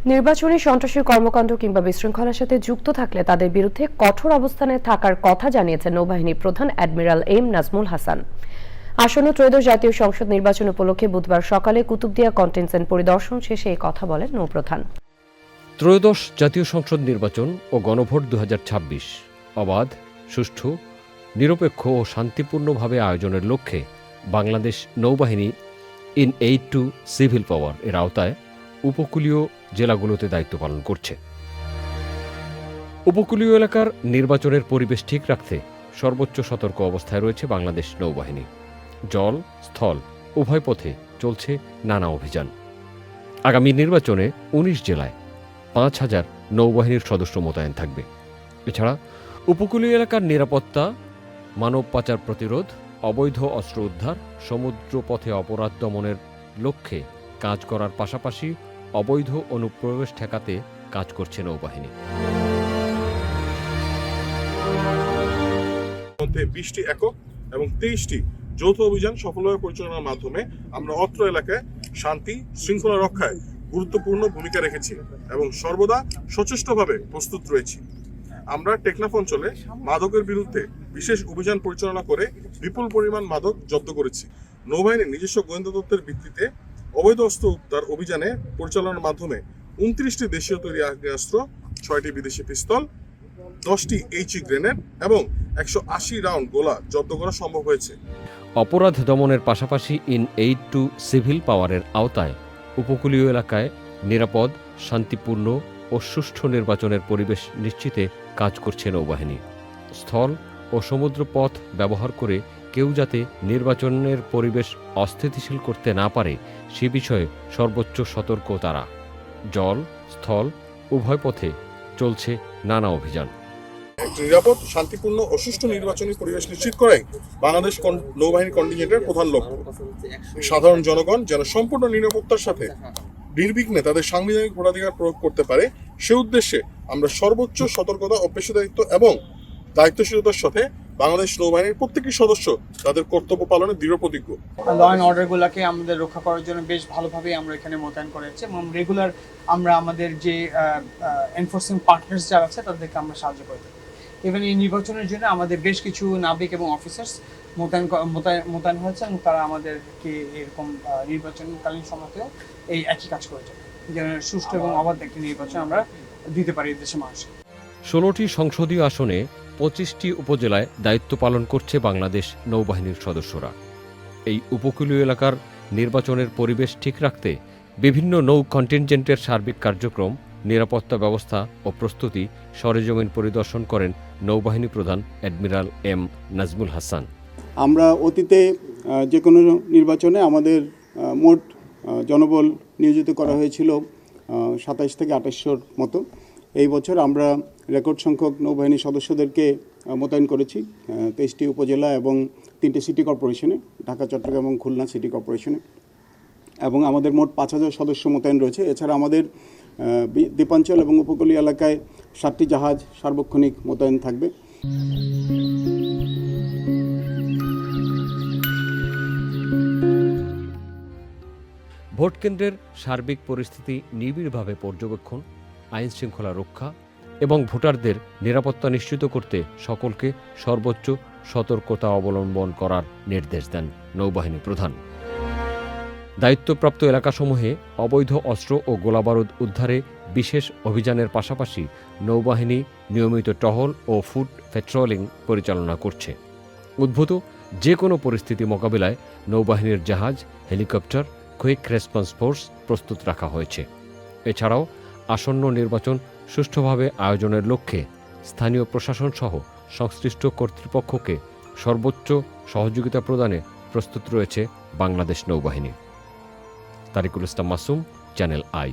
নির্বাচনী সন্ত্রাসী কর্মকাণ্ড কিংবা বিশৃঙ্খলার সাথে যুক্ত থাকলে তাদের বিরুদ্ধে কঠোর অবস্থানে থাকার কথা জানিয়েছেন নৌবাহিনী প্রধান অ্যাডমিরাল এম নাজমুল হাসান। আসন্ন ত্রয়োদশ জাতীয় সংসদ নির্বাচন উপলক্ষে বুধবার সকালে কুতুবদিয়া কন্টেনসেন্ট পরিদর্শন শেষে এই কথা বলেন নৌপ্রধান। ত্রয়োদশ জাতীয় সংসদ নির্বাচন ও গণভোট 2026 অবাধ, সুষ্ঠু, নিরপেক্ষ ও শান্তিপূর্ণভাবে আয়োজনের লক্ষ্যে বাংলাদেশ নৌবাহিনী ইন এইড টু সিভিল পাওয়ার এর আওতায় উপকূলীয় জেলাগুলোতে দায়িত্ব পালন করছে। উপকূলীয় এলাকার নির্বাচনের পরিবেশ ঠিক রাখতে সর্বোচ্চ সতর্ক অবস্থায় রয়েছে বাংলাদেশ নৌবাহিনী। জল, স্থল উভয় পথে চলছে নানা অভিযান। আগামী নির্বাচনে 19 জেলায় 5,000 নৌবাহিনীর সদস্য মোতায়েন থাকবে। এছাড়া উপকূলীয় এলাকার নিরাপত্তা, মানব পাচার প্রতিরোধ, অবৈধ অস্ত্র উদ্ধার, সমুদ্র পথে অপরাধ দমনের লক্ষ্যে কাজ করার পাশাপাশি অবৈধ অনুপ্রবেশ ঠেকাতে কাজ করছে নৌবাহিনী। মধ্যে 20টি একক এবং 23টি যৌথ অভিযান সফলভাবে পরিচালনার মাধ্যমে আমরা অত্র এলাকায় শান্তি শৃঙ্খলা রক্ষায় গুরুত্বপূর্ণ ভূমিকা রেখেছি এবং সর্বদা সচেষ্টভাবে প্রস্তুত রয়েছি। আমরা টেকনাফ অঞ্চলে মাদকের বিরুদ্ধে বিশেষ অভিযান পরিচালনা করে বিপুল পরিমাণ মাদক জব্দ করেছি। নৌবাহিনীর নিজস্ব গোয়েন্দা তথ্যের ভিত্তিতে অবৈধ অস্ত্র উদ্ধার অভিযানে পরিচালনার মাধ্যমে 29টি দেশীয় তৈরি আগ্নেয়াস্ত্র, 6টি বিদেশি পিস্তল, 10টি এইচই গ্রেনেড এবং 180 রাউন্ড গোলা জব্দ করা সম্ভব হয়েছে। অপরাধ দমনের পাশাপাশি ইন এইড টু সিভিল পাওয়ারের আওতায় উপকূলীয় এলাকায় নিরাপদ, শান্তিপূর্ণ ও সুষ্ঠু নির্বাচনের পরিবেশ নিশ্চিতে কাজ করছে নৌবাহিনী। স্থল ও সমুদ্র পথ ব্যবহার করে কেউ যাতে নির্বাচনের পরিবেশ অস্থিতিশীল করতে না পারে সে বিষয়ে সর্বোচ্চ সতর্ক তারা। জল, স্থল উভয় পথে চলছে নানা অভিযান। নিরাপদ, শান্তিপূর্ণ ও সুষ্ঠু নির্বাচনী পরিবেশ নিশ্চিত করাই বাংলাদেশ নৌবাহিনী কন্টিনজেন্টের প্রধান লক্ষ্য। সাধারণ জনগণ যেন সম্পূর্ণ নিরাপত্তার সাথে নির্বিঘ্নে তাদের সাংবিধানিক ভোটাধিকার প্রয়োগ করতে পারে সে উদ্দেশ্যে আমরা সর্বোচ্চ সতর্কতা ও পেশাদারিত্ব এবং দায়িত্বশীলতার সাথে বাংলাদেশ নৌবাহিনীর প্রত্যেকটি সদস্য তাদের কর্তব্য পালনে দৃঢ় প্রতিজ্ঞ। ল অ্যান্ড অর্ডারগুলোকে আমাদের রক্ষা করার জন্য বেশ ভালোভাবেই আমরা এখানে মোতায়েন করেছি এবং রেগুলার আমরা আমাদের যে এনফোর্সিং পার্টনার্স যারা আছে তাদেরকে আমরা সাহায্য করে থাকি। ইভেন এই নির্বাচনের জন্য আমাদের বেশ কিছু নাবিক এবং অফিসার্স মোতায়েন হয়েছে এবং তারা আমাদেরকে এরকম নির্বাচনকালীন সময়তেও এই একই কাজ করে যাবে, যেন সুষ্ঠু এবং অবাধ একটি নির্বাচন আমরা দিতে পারি দেশের মানুষকে। 16টি সংসদীয় আসনে 25টি উপজেলায় দায়িত্ব পালন করছে বাংলাদেশ নৌবাহিনীর সদস্যরা। এই উপকূলীয় এলাকার নির্বাচনের পরিবেশ ঠিক রাখতে বিভিন্ন নৌ কন্টিনজেন্টের সার্বিক কার্যক্রম, নিরাপত্তা ব্যবস্থা ও প্রস্তুতি সরেজমিন পরিদর্শন করেন নৌবাহিনী প্রধান অ্যাডমিরাল এম নাজমুল হাসান। আমরা অতীতে যে কোনো নির্বাচনে আমাদের মোট জনবল নিয়োজিত করা হয়েছিল 27 থেকে 2800 মতো। এই বছর আমরা রেকর্ড সংখ্যক নৌবাহিনী সদস্যদেরকে মোতায়েন করেছি 23টি উপজেলা এবং 3টে সিটি কর্পোরেশনে, ঢাকা, চট্টগ্রাম এবং খুলনা সিটি কর্পোরেশনে, এবং আমাদের মোট 5,000 সদস্য মোতায়েন রয়েছে। এছাড়া আমাদের দ্বীপাঞ্চল এবং উপকূলীয় এলাকায় 7টি জাহাজ সার্বক্ষণিক মোতায়েন থাকবে। ভোট কেন্দ্রের সার্বিক পরিস্থিতি নিবিড়ভাবে পর্যবেক্ষণ, আইন শৃঙ্খলা রক্ষা এবং ভোটারদের নিরাপত্তা নিশ্চিত করতে সকলকে সর্বোচ্চ সতর্কতা অবলম্বন করার নির্দেশ দেন নৌবাহিনী প্রধান। দায়িত্বপ্রাপ্ত এলাকাসমূহে অবৈধ অস্ত্র ও গোলাবারুদ উদ্ধারে বিশেষ অভিযানের পাশাপাশি নৌবাহিনী নিয়মিত টহল ও ফুট পেট্রোলিং পরিচালনা করছে। উদ্ভূত যে কোনো পরিস্থিতি মোকাবিলায় নৌবাহিনীর জাহাজ, হেলিকপ্টার, কুইক রেসপন্স ফোর্স প্রস্তুত রাখা হয়েছে। এছাড়াও আসন্ন নির্বাচন সুষ্ঠুভাবে আয়োজনের লক্ষ্যে স্থানীয় প্রশাসন সহ সংশ্লিষ্ট কর্তৃপক্ষকে সর্বোচ্চ সহযোগিতা প্রদানে প্রস্তুত রয়েছে বাংলাদেশ নৌবাহিনী। তারিকুল ইসলাম মাসুম, চ্যানেল আই।